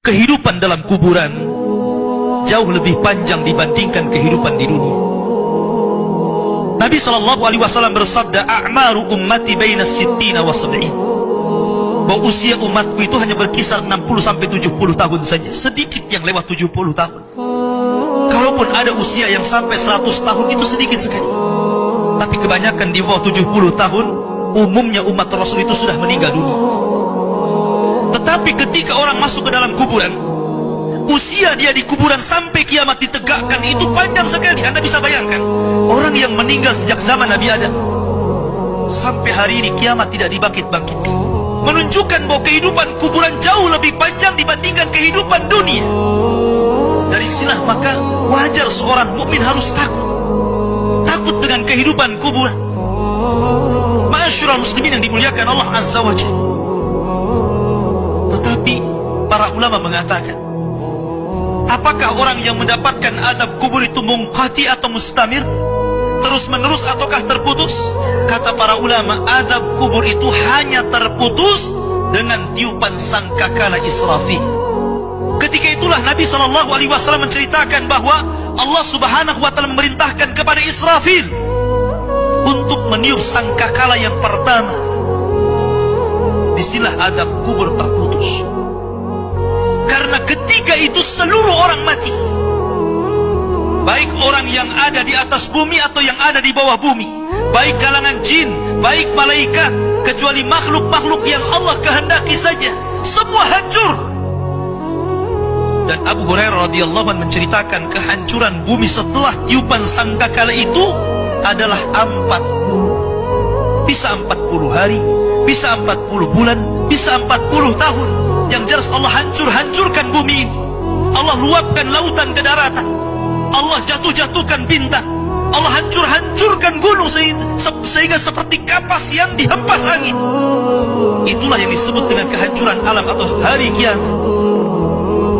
Kehidupan dalam kuburan jauh lebih panjang dibandingkan kehidupan di dunia. Nabi SAW bersabda, "A'maru ummati baina sittina wa sab'in." Bahwa usia umatku itu hanya berkisar 60 sampai 70 tahun saja. Sedikit yang lewat 70 tahun. Kalaupun ada usia yang sampai 100 tahun, itu sedikit sekali. Tapi kebanyakan di bawah 70 tahun, umumnya umat Rasul itu sudah meninggal dunia. Tetapi ketika orang masuk ke dalam kuburan, usia dia di kuburan sampai kiamat ditegakkan itu panjang sekali. Anda bisa bayangkan, orang yang meninggal sejak zaman Nabi Adam sampai hari ini kiamat tidak dibangkit-bangkitkan, menunjukkan bahwa kehidupan kuburan jauh lebih panjang dibandingkan kehidupan dunia. Dari sinilah maka wajar seorang mukmin harus takut dengan kehidupan kuburan. Ma'asyiral muslimin yang dimuliakan Allah Azza wa Jalla. Tetapi para ulama mengatakan, apakah orang yang mendapatkan adab kubur itu munqati atau mustamir, terus menerus ataukah terputus? Kata para ulama, adab kubur itu hanya terputus dengan tiupan sangkakala Israfil. Ketika itulah Nabi SAW menceritakan bahwa Allah Subhanahu wa Ta'ala memerintahkan kepada Israfil untuk meniup sangkakala yang pertama. Disinilah adab kubur terputus. Karena ketika itu seluruh orang mati, baik orang yang ada di atas bumi atau yang ada di bawah bumi, baik kalangan jin, baik malaikat, kecuali makhluk-makhluk yang Allah kehendaki saja, semua hancur. Dan Abu Hurairah radhiyallahu anhu menceritakan kehancuran bumi setelah tiupan sangkakala itu adalah 40. Bisa 40 hari, bisa 40 bulan, bisa 40 tahun. Yang jelas Allah hancurkan bumi ini. Allah luapkan lautan ke daratan. Allah jatuhkan bintang. Allah hancurkan gunung sehingga seperti kapas yang dihempas angin. Itulah yang disebut dengan kehancuran alam atau hari kiamat.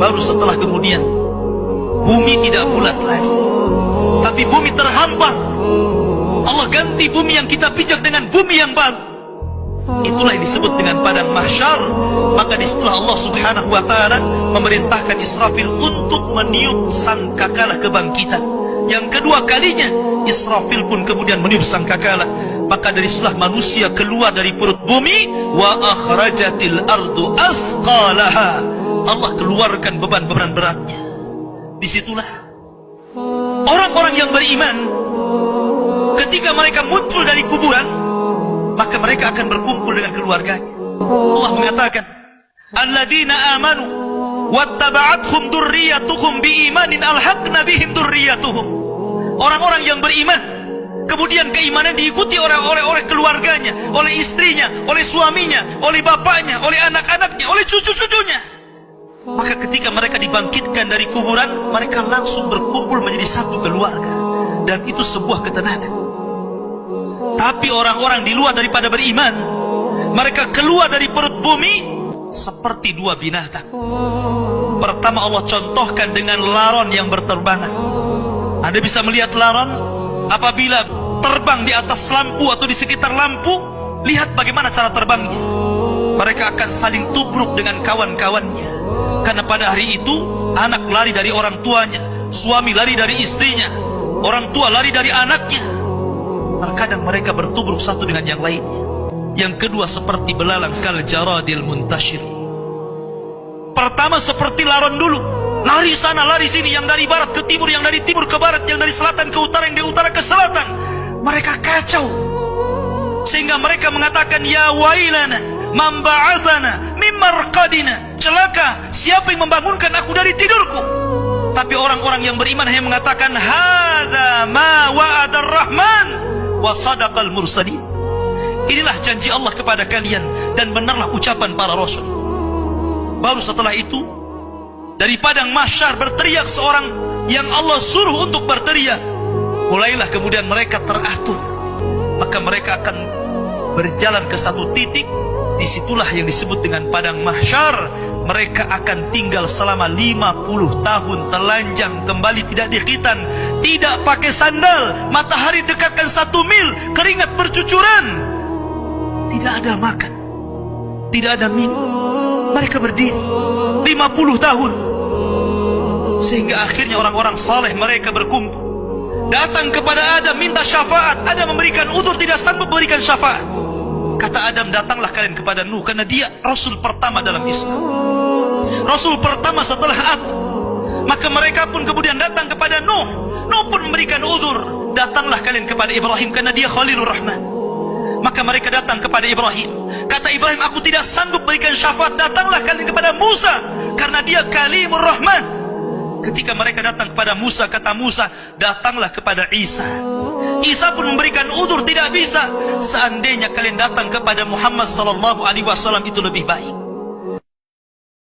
Baru setelah kemudian bumi tidak bulat lagi, tapi bumi terhampar. Allah ganti bumi yang kita pijak dengan bumi yang baru. Itulah yang disebut dengan padang mahsyar. Maka disitulah Allah Subhanahu wa Ta'ala memerintahkan Israfil untuk meniup sangkakala kebangkitan. Yang kedua kalinya Israfil pun kemudian meniup sangkakala. Maka dari situlah manusia keluar dari perut bumi. Wa akhrajatil ardu athqalaha. Allah keluarkan beban-beban beratnya. Disitulah orang-orang yang beriman, ketika mereka muncul dari kuburan, maka mereka akan berkumpul dengan keluarganya. Allah mengatakan, alladzina amanu wattaba'athum dzurriyyatuhum biimanin alhaqna bihim dzurriyyatuhum. Orang-orang yang beriman, kemudian keimanan diikuti oleh keluarganya, oleh istrinya, oleh suaminya, oleh bapaknya, oleh anak-anaknya, oleh cucu-cucunya. Maka ketika mereka dibangkitkan dari kuburan, mereka langsung berkumpul menjadi satu keluarga. Dan itu sebuah ketenangan. Tapi orang-orang di luar daripada beriman, mereka keluar dari perut bumi seperti dua binatang. Pertama Allah contohkan dengan laron yang berterbangan. Anda bisa melihat laron apabila terbang di atas lampu atau di sekitar lampu. Lihat bagaimana cara terbangnya. Mereka akan saling tubruk dengan kawan-kawannya. Karena pada hari itu anak lari dari orang tuanya, suami lari dari istrinya, orang tua lari dari anaknya. Terkadang mereka bertubruk satu dengan yang lainnya. Yang kedua seperti belalang kal jaradil muntashir. Pertama seperti laron dulu, lari sana lari sini, yang dari barat ke timur, yang dari timur ke barat, yang dari selatan ke utara, yang dari utara ke selatan. Mereka kacau sehingga mereka mengatakan, ya wailana man ba'atsana min marqadina. Celaka, siapa yang membangunkan aku dari tidurku? Tapi orang-orang yang beriman hanya mengatakan, hadza ma wa'adar rahman wa sadaqal mursalin. Inilah janji Allah kepada kalian dan benarlah ucapan para rasul. Baru setelah itu dari padang mahsyar berteriak seorang yang Allah suruh untuk berteriak. Mulailah kemudian mereka teratur. Maka mereka akan berjalan ke satu titik. Disitulah yang disebut dengan padang mahsyar. Mereka akan tinggal selama 50 tahun telanjang, kembali tidak dikhitan, tidak pakai sandal, matahari dekatkan 1 mil, keringat bercucuran, tidak ada makan, tidak ada minum, Mereka berdiri 50 tahun. Sehingga akhirnya orang-orang saleh mereka berkumpul, datang kepada Adam minta syafaat. Adam memberikan udzur, tidak sanggup memberikan syafaat. Kata Adam, datanglah kalian kepada Nuh, karena dia Rasul pertama dalam Islam, Rasul pertama setelah aku. Maka mereka pun kemudian datang kepada Nuh. Nuh pun memberikan udzur, datanglah kalian kepada Ibrahim, karena dia Khalilur Rahman. Maka mereka datang kepada Ibrahim. Kata Ibrahim, aku tidak sanggup berikan syafaat, datanglah kalian kepada Musa, karena dia Kalimur Rahman. Ketika mereka datang kepada Musa, kata Musa, datanglah kepada Isa. Isa pun memberikan udzur, tidak bisa. Seandainya kalian datang kepada Muhammad sallallahu alaihi wasallam itu lebih baik.